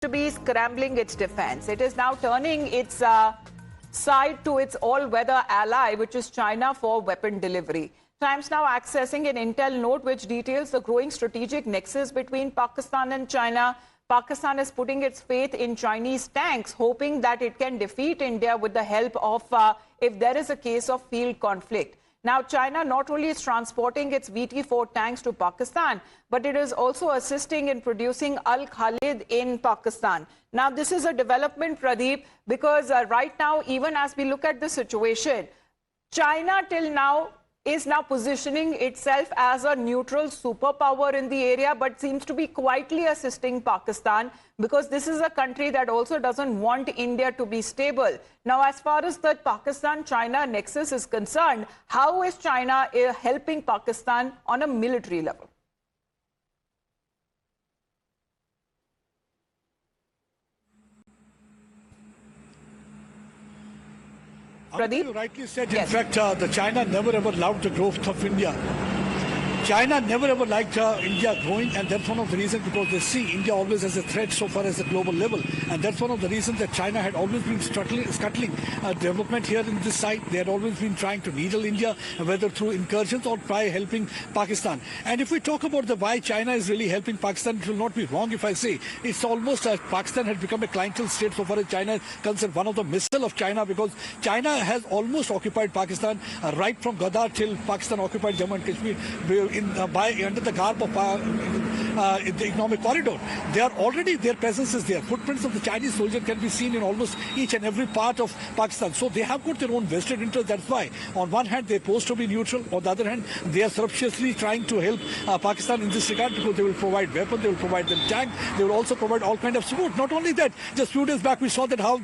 to be scrambling its defense. It is now turning its side to its all-weather ally, which is China, for weapon delivery. Times now accessing an intel note which details the growing strategic nexus between Pakistan and China. Pakistan is putting its faith in Chinese tanks, hoping that it can defeat India with the help of, if there is a case of field conflict. Now, China not only is transporting its VT-4 tanks to Pakistan, but it is also assisting in producing Al-Khalid in Pakistan. Now, this is a development, Pradeep, because right now, even as we look at the situation, China till now is now positioning itself as a neutral superpower in the area, but seems to be quietly assisting Pakistan because this is a country that also doesn't want India to be stable. Now, as far as the Pakistan-China nexus is concerned, how is China helping Pakistan on a military level? Pradeep? You rightly said, yes. In fact, the China never ever loved the growth of India. China never ever liked India growing, and that's one of the reasons, because they see India always as a threat so far as the global level. And that's one of the reasons that China had always been scuttling development here in this side. They had always been trying to needle India, whether through incursions or by helping Pakistan. And if we talk about why China is really helping Pakistan, it will not be wrong if I say it's almost as Pakistan had become a clientele state so far as China is concerned, one of the missile of China, because China has almost occupied Pakistan right from Gadar till Pakistan occupied Jammu and Kashmir under the garb of the economic corridor. They are already, their presence is there. Footprints of the Chinese soldier can be seen in almost each and every part of Pakistan. So they have got their own vested interest. That's why, on one hand, they're supposed to be neutral. On the other hand, they are surreptitiously trying to help Pakistan in this regard, because they will provide weapons, they will provide them tanks, they will also provide all kind of support. Not only that, just a few days back, we saw that how,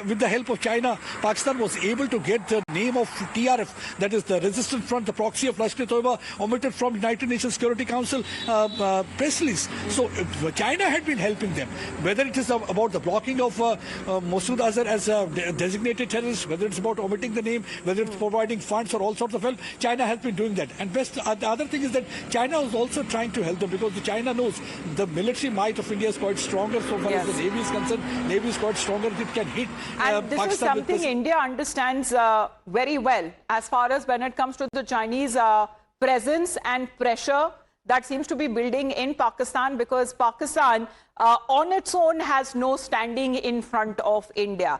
with the help of China, Pakistan was able to get the name of TRF, that is the Resistance Front, the proxy of Lashkar-e-Toiba, omitted from United Nations Security Council press release. So China had been helping them, whether it is about the blocking of Masood Azhar as a designated terrorist, whether it's about omitting the name, whether it's providing funds or all sorts of help. China has been doing that. And the other thing is that China is also trying to help them, because China knows the military might of India is quite stronger so far as the Navy is concerned. Navy is quite stronger. It can hit and this Pakistan. Is something India understands very well as far as when it comes to the Chinese presence and pressure that seems to be building in Pakistan, because Pakistan on its own has no standing in front of India.